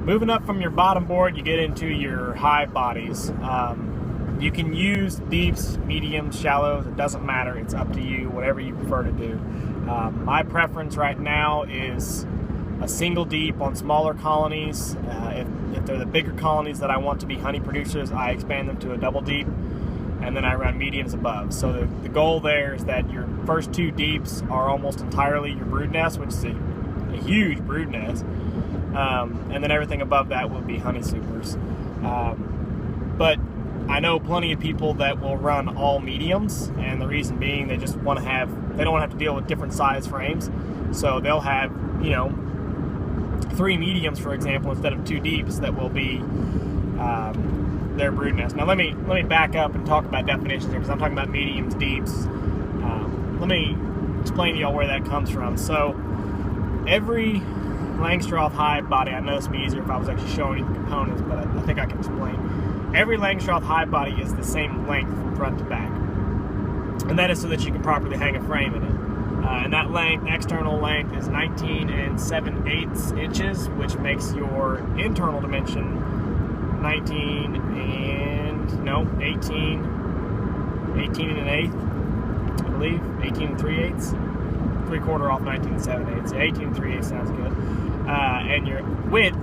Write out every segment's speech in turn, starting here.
Moving up from your bottom board, you get into your hive bodies. You can use deeps, mediums, shallows, it doesn't matter. It's up to you, whatever you prefer to do. My preference right now is a single deep on smaller colonies. If they're the bigger colonies that I want to be honey producers, I expand them to a double deep, and then I run mediums above. So the goal there is that your first 2 deeps are almost entirely your brood nest, which is a huge brood nest. And then everything above that will be honey supers. But I know plenty of people that will run all mediums, and the reason being they just want to have, they don't want to have to deal with different size frames. So they'll have, 3 mediums, for example, instead of 2 deeps that will be their brood nest. Now let me back up and talk about definitions here, because I'm talking about mediums, deeps. Let me explain to y'all where that comes from. So every Langstroth hive body, I know this would be easier if I was actually showing you the components, but I think I can explain. Every Langstroth hive body is the same length from front to back, and that is so that you can properly hang a frame in it. And that length, external length, is 19 7/8 inches, which makes your internal dimension 18 1/8, I believe, 18 3/8, 3/4 off 19 7/8. So 18 3/8 sounds good. And your width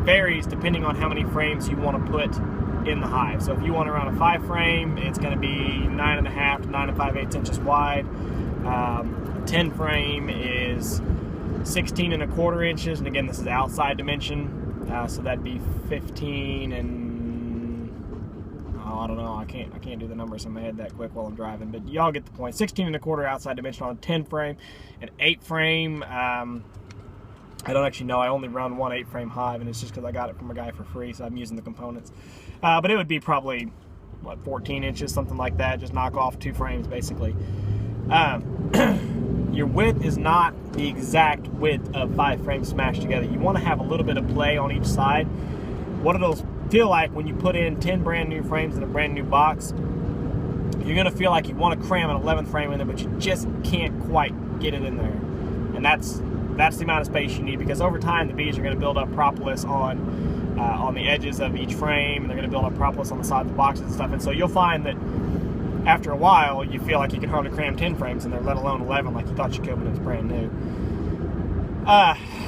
varies depending on how many frames you want to put in the hive. So if you want to run a 5 frame, it's going to be 9.5 to 9 5/8 inches wide. A 10 frame is 16 1/4 inches, and again, this is outside dimension. So that'd be 15 and I don't know. I can't do the numbers in my head that quick while I'm driving, but y'all get the point. 16 1/4 outside dimension on a 10 frame. An 8 frame. I don't actually know. I only run one 8 frame hive, and it's just because I got it from a guy for free, so I'm using the components. But it would be probably, 14 inches, something like that. Just knock off 2 frames, basically. Your width is not the exact width of 5 frames smashed together. You want to have a little bit of play on each side. What it'll feel like when you put in 10 brand new frames in a brand new box, you're going to feel like you want to cram an 11th frame in there, but you just can't quite get it in there. And that's the amount of space you need, because over time the bees are going to build up propolis on the edges of each frame, and they're going to build up propolis on the sides of the boxes and stuff. And so you'll find that after a while you feel like you can hardly cram 10 frames in there, let alone 11 like you thought you could when it was brand new.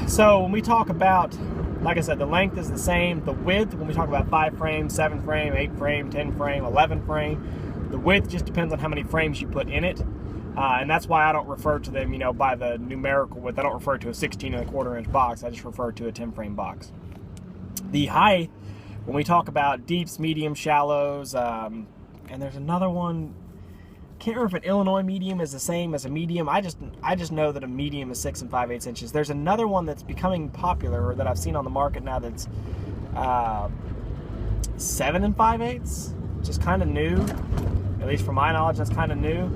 So when we talk about, like I said, the length is the same. The width, when we talk about 5 frame, 7 frame, 8 frame, 10 frame, 11 frame, the width just depends on how many frames you put in it. And that's why I don't refer to them, by the numerical width. I don't refer to a 16 1/4 inch box. I just refer to a 10 frame box. The height, when we talk about deeps, mediums, shallows, and there's another one, I can't remember if an Illinois medium is the same as a medium. I just know that a medium is 6 5/8 inches. There's another one that's becoming popular, or that I've seen on the market now, that's 7 5/8, which is kind of new. At least from my knowledge, that's kind of new.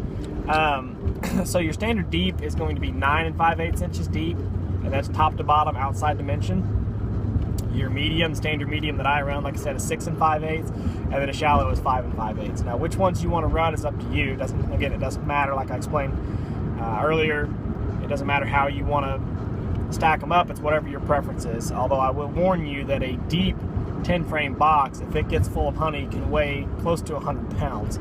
So your standard deep is going to be 9 5/8 inches deep, and that's top to bottom outside dimension. Your medium, standard medium that I run, like I said, is 6 5/8, and then a shallow is 5 5/8. Now, which ones you want to run is up to you. It doesn't matter. Like I explained earlier, it doesn't matter how you want to stack them up. It's whatever your preference is. Although I will warn you that a deep 10 frame box, if it gets full of honey, can weigh close to 100 pounds.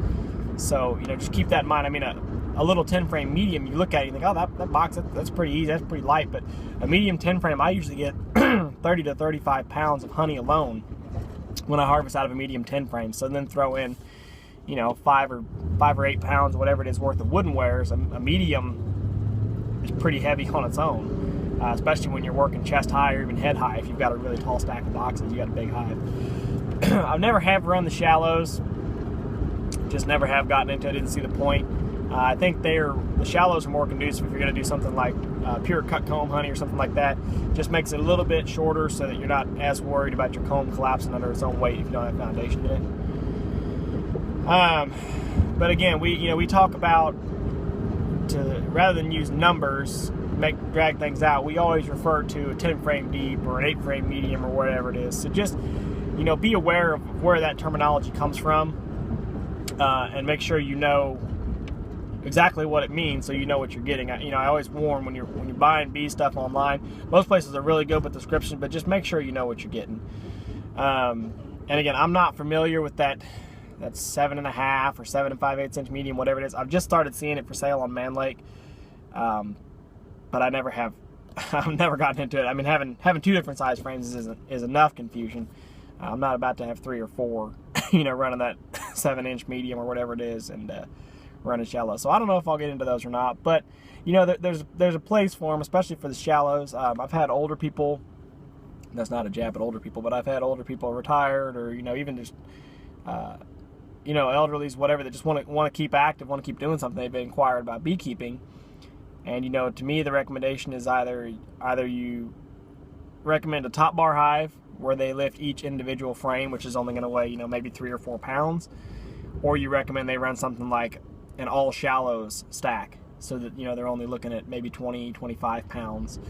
So, just keep that in mind. I mean, a little 10 frame medium, you look at it and you think, oh, that box, that's pretty easy, that's pretty light. But a medium 10 frame, I usually get 30 to 35 pounds of honey alone when I harvest out of a medium 10 frame. So then throw in, 5 or 8 pounds, whatever it is, worth of wooden wares. A medium is pretty heavy on its own, especially when you're working chest high or even head high. If you've got a really tall stack of boxes, you got a big hive. I've never have run the shallows. Just never have gotten into it. Didn't see the point. I think the shallows are more conducive if you're going to do something like pure cut comb honey or something like that. Just makes it a little bit shorter so that you're not as worried about your comb collapsing under its own weight if you don't have foundation in it. But again, we talk about, rather than use numbers, drag things out, we always refer to a 10 frame deep or an 8 frame medium or whatever it is. So just be aware of where that terminology comes from, and make sure you know exactly what it means, so you know what you're getting. You know, I always warn when you're buying bee stuff online. Most places are really good with description, but just make sure you know what you're getting. And again, I'm not familiar with that 7.5 or 7 5/8 inch medium, whatever it is. I've just started seeing it for sale on Man Lake, but I never have. I've never gotten into it. I mean, having 2 different size frames is enough confusion. I'm not about to have 3 or 4, you know, running that 7-inch medium or whatever it is, and running shallow. So I don't know if I'll get into those or not, but you know, there's a place for them, especially for the shallows. I've had older people. That's not a jab at older people, but I've had older people retired, or you know, even just you know, elderlies, whatever, that just want to keep active, want to keep doing something. They've been inquired about beekeeping, and you know, to me, the recommendation is either you recommend a top bar hive where they lift each individual frame, which is only going to weigh, you know, maybe 3 or 4 pounds, or you recommend they run something like an all shallows stack, so that, you know, they're only looking at maybe 20-25 pounds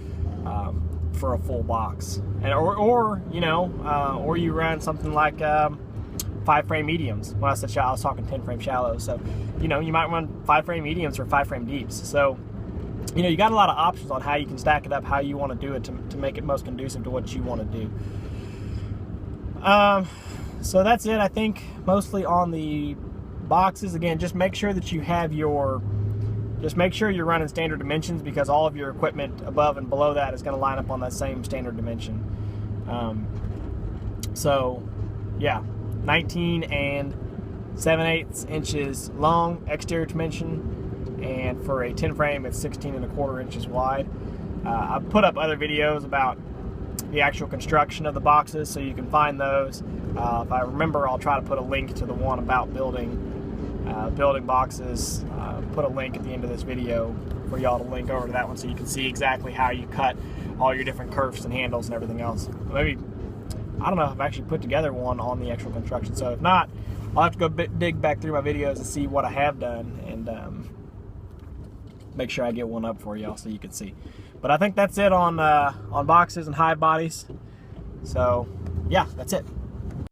for a full box, and or you know, or you run something like 5-frame mediums. When I said shallow, I was talking 10-frame shallows. So you know, you might run 5-frame mediums or 5-frame deeps. So you know, you got a lot of options on how you can stack it up, how you want to do it to make it most conducive to what you want to do. So that's it, I think, mostly on the boxes. Again, just make sure that you have just make sure you're running standard dimensions, because all of your equipment above and below that is going to line up on that same standard dimension. So yeah, 19 and 7/8 inches long exterior dimension, and for a 10 frame it's 16.25 inches wide. I've put up other videos about the actual construction of the boxes, so you can find those. If I remember, I'll try to put a link to the one about building boxes. Put a link at the end of this video for y'all to link over to that one, so you can see exactly how you cut all your different kerfs and handles and everything else. Maybe, I don't know if I've actually put together one on the actual construction, so if not, I'll have to go dig back through my videos and see what I have done, and make sure I get one up for y'all so you can see. But I think that's it on boxes and hive bodies. So yeah, that's it.